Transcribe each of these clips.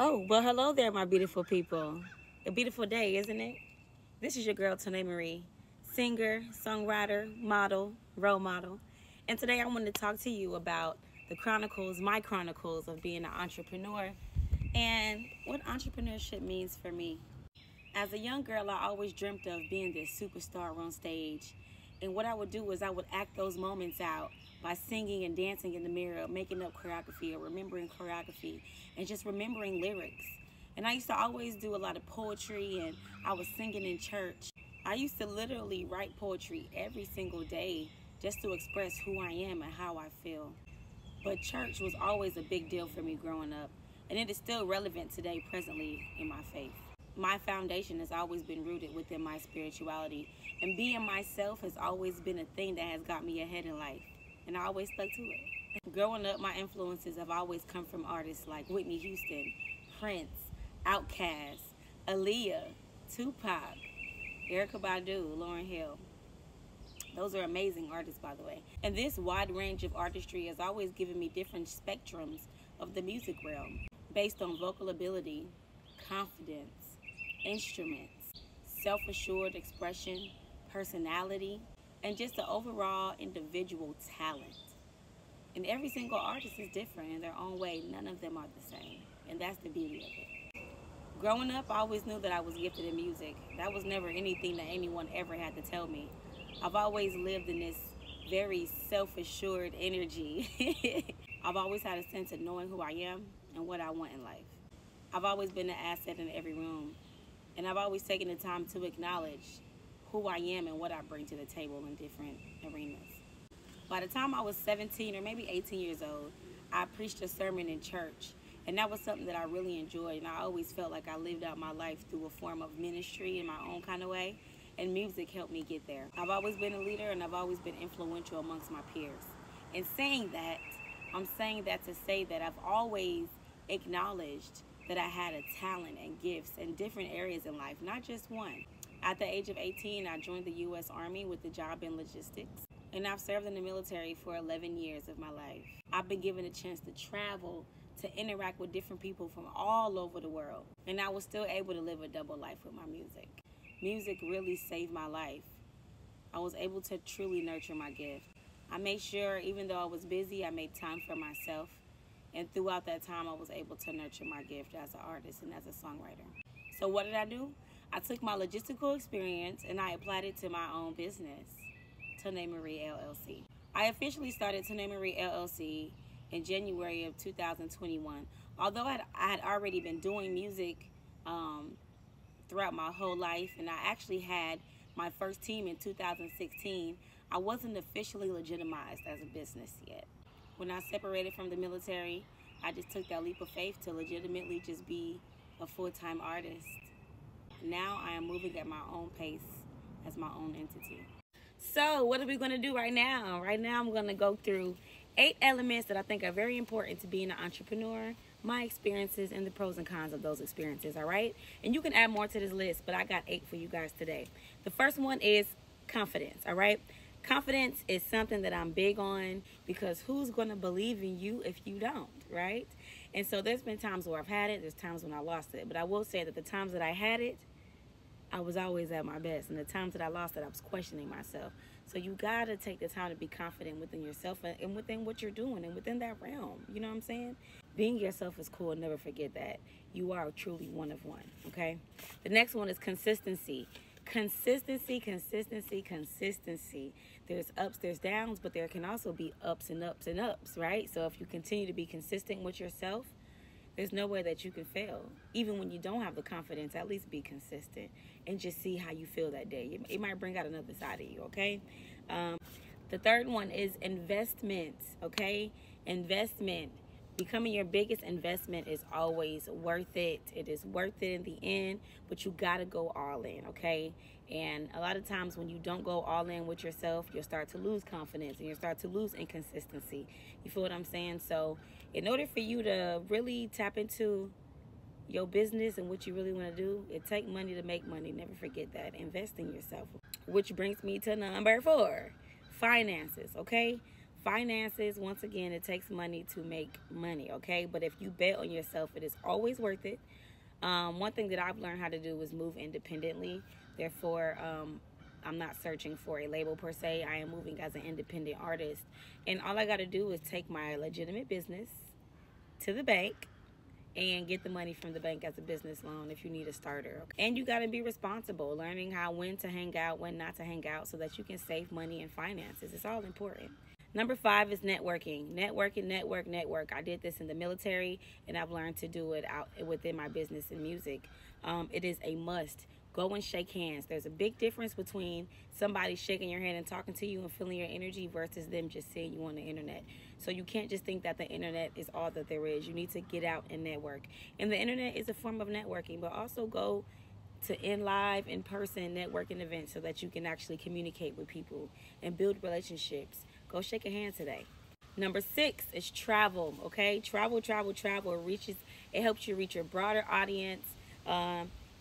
Oh, well, hello there, my beautiful people. A beautiful day, isn't it? This is your girl, Tonay Marie, singer, songwriter, model, role model. And today I want to talk to you about the chronicles, my chronicles of being an entrepreneur and what entrepreneurship means for me. As a young girl, I always dreamt of being this superstar on stage. And what I would do is I would act those moments out by singing and dancing in the mirror, making up choreography or remembering choreography and just remembering lyrics. And I used to always do a lot of poetry, and I was singing in church. I used to literally write poetry every single day just to express who I am and how I feel. But church was always a big deal for me growing up, and it is still relevant today, presently, in my faith. My foundation has always been rooted within my spirituality, and being myself has always been a thing that has got me ahead in life, and I always stuck to it. Growing up, my influences have always come from artists like Whitney Houston, Prince, Outkast, Aaliyah, Tupac, Erykah Badu, Lauryn Hill. Those are amazing artists, by the way. And this wide range of artistry has always given me different spectrums of the music realm based on vocal ability, confidence, instruments, self-assured expression, personality, and just the overall individual talent. And every single artist is different in their own way. None of them are the same. And that's the beauty of it. Growing up, I always knew that I was gifted in music. That was never anything that anyone ever had to tell me. I've always lived in this very self-assured energy. I've always had a sense of knowing who I am and what I want in life. I've always been an asset in every room, and I've always taken the time to acknowledge who I am and what I bring to the table in different arenas. By the time I was 17 or maybe 18 years old, I preached a sermon in church, and that was something that I really enjoyed, and I always felt like I lived out my life through a form of ministry in my own kind of way, and music helped me get there. I've always been a leader, and I've always been influential amongst my peers. And saying that, I'm saying that to say that I've always acknowledged that I had a talent and gifts in different areas in life, not just one. At the age of 18, I joined the U.S. Army with a job in logistics, and I've served in the military for 11 years of my life. I've been given a chance to travel, to interact with different people from all over the world, and I was still able to live a double life with my music. Music really saved my life. I was able to truly nurture my gift. I made sure, even though I was busy, I made time for myself. And throughout that time, I was able to nurture my gift as an artist and as a songwriter. So what did I do? I took my logistical experience and I applied it to my own business, Tonay Marie, LLC. I officially started Tonay Marie, LLC in January of 2021. Although I had already been doing music throughout my whole life, and I actually had my first team in 2016, I wasn't officially legitimized as a business yet. When I separated from the military, I just took that leap of faith to legitimately just be a full-time artist. Now I am moving at my own pace as my own entity. So what are we going to do right now? Right now I'm going to go through 8 elements that I think are very important to being an entrepreneur, my experiences, and the pros and cons of those experiences, all right? And you can add more to this list, but I got 8 for you guys today. The first one is confidence, all right? Confidence is something that I'm big on because who's going to believe in you if you don't, right? And so there's been times where I've had it, there's times when I lost it. But I will say that the times that I had it, I was always at my best. And the times that I lost it, I was questioning myself. So you got to take the time to be confident within yourself and within what you're doing and within that realm. You know what I'm saying? Being yourself is cool. Never forget that. You are truly one of one, okay? The next one is consistency. Consistency, consistency, consistency. There's ups, there's downs, but there can also be ups and ups and ups, right? So if you continue to be consistent with yourself, there's no way that you can fail. Even when you don't have the confidence, at least be consistent and just see how you feel that day. It might bring out another side of you, okay? The third one is investment, okay? Investment. Becoming your biggest investment is always worth it. It is worth it in the end, but you got to go all in, okay? And a lot of times when you don't go all in with yourself, you'll start to lose confidence and you'll start to lose inconsistency. You feel what I'm saying? So in order for you to really tap into your business and what you really want to do, it takes money to make money. Never forget that. Invest in yourself. Which brings me to number 4, finances, okay? Finances, once again, it takes money to make money, okay? But if you bet on yourself, it is always worth it. One thing that I've learned how to do is move independently. Therefore, I'm not searching for a label per se. I am moving as an independent artist. And all I got to do is take my legitimate business to the bank and get the money from the bank as a business loan if you need a starter. And you got to be responsible, learning when to hang out, when not to hang out, so that you can save money and finances. It's all important. Number 5 is networking. Network. I did this in the military, and I've learned to do it out within my business and music. It is a must. Go and shake hands. There's a big difference between somebody shaking your hand and talking to you and feeling your energy versus them just seeing you on the internet. So you can't just think that the internet is all that there is. You need to get out and network. And the internet is a form of networking, but also go to in-person networking events so that you can actually communicate with people and build relationships. Go shake a hand today. Number 6 is travel, okay? Travel. It helps you reach your broader audience.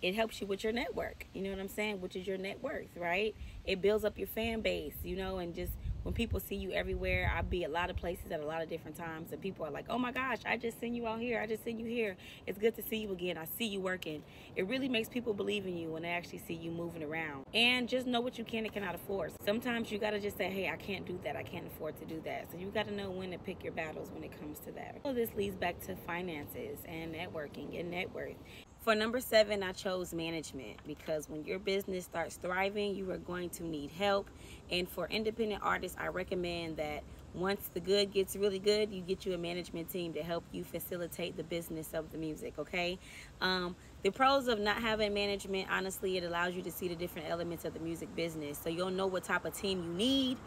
It helps you with your network, you know what I'm saying, which is your net worth, right? It builds up your fan base, and just when people see you everywhere, I be a lot of places at a lot of different times, and people are like, oh my gosh, I just seen you out here. I just seen you here. It's good to see you again. I see you working. It really makes people believe in you when they actually see you moving around. And just know what you can and cannot afford. Sometimes you got to just say, hey, I can't do that. I can't afford to do that. So you got to know when to pick your battles when it comes to that. So this leads back to finances and networking and net worth. For number 7, I chose management, because when your business starts thriving, you are going to need help. And for independent artists, I recommend that once the good gets really good, you get you a management team to help you facilitate the business of the music, okay? The pros of not having management, honestly, it allows you to see the different elements of the music business. So you'll know what type of team you need,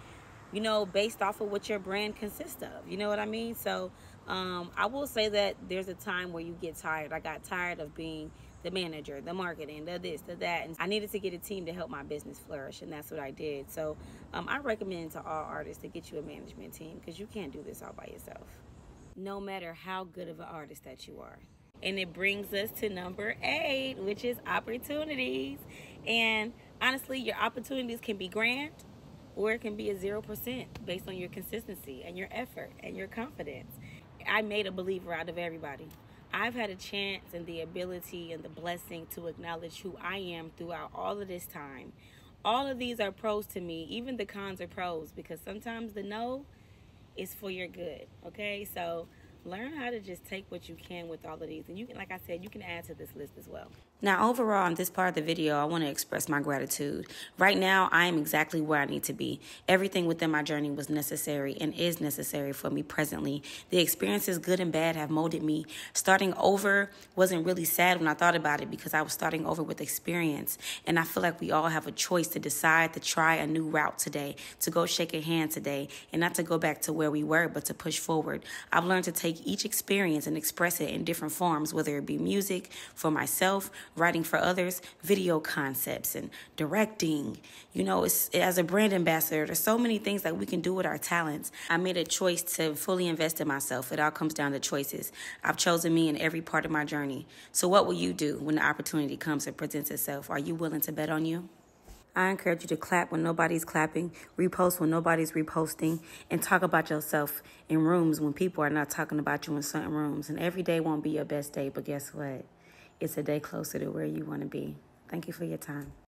based off of what your brand consists of. You know what I mean? So I will say that there's a time where you get tired. I got tired of being the manager, the marketing, the this, the that. And I needed to get a team to help my business flourish, and that's what I did. So I recommend to all artists to get you a management team, because you can't do this all by yourself, no matter how good of an artist that you are. And it brings us to number 8, which is opportunities. And honestly, your opportunities can be grand, or it can be a 0% based on your consistency and your effort and your confidence. I made a believer out of everybody. I've had a chance and the ability and the blessing to acknowledge who I am throughout all of this time. All of these are pros to me. Even the cons are pros, because sometimes the no is for your good, okay? So learn how to just take what you can with all of these. And you can, like I said, you can add to this list as well. Now, overall, in this part of the video, I want to express my gratitude. Right now, I am exactly where I need to be. Everything within my journey was necessary and is necessary for me presently. The experiences, good and bad, have molded me. Starting over wasn't really sad when I thought about it, because I was starting over with experience. And I feel like we all have a choice to decide to try a new route today, to go shake a hand today, and not to go back to where we were, but to push forward. I've learned to take each experience and express it in different forms, whether it be music for myself, writing for others, video concepts, and directing. As a brand ambassador, there's so many things that we can do with our talents. I made a choice to fully invest in myself. It all comes down to choices. I've chosen me in every part of my journey. So what will you do when the opportunity comes and presents itself? Are you willing to bet on you? I encourage you to clap when nobody's clapping, repost when nobody's reposting, and talk about yourself in rooms when people are not talking about you in certain rooms. And every day won't be your best day, but guess what? It's a day closer to where you want to be. Thank you for your time.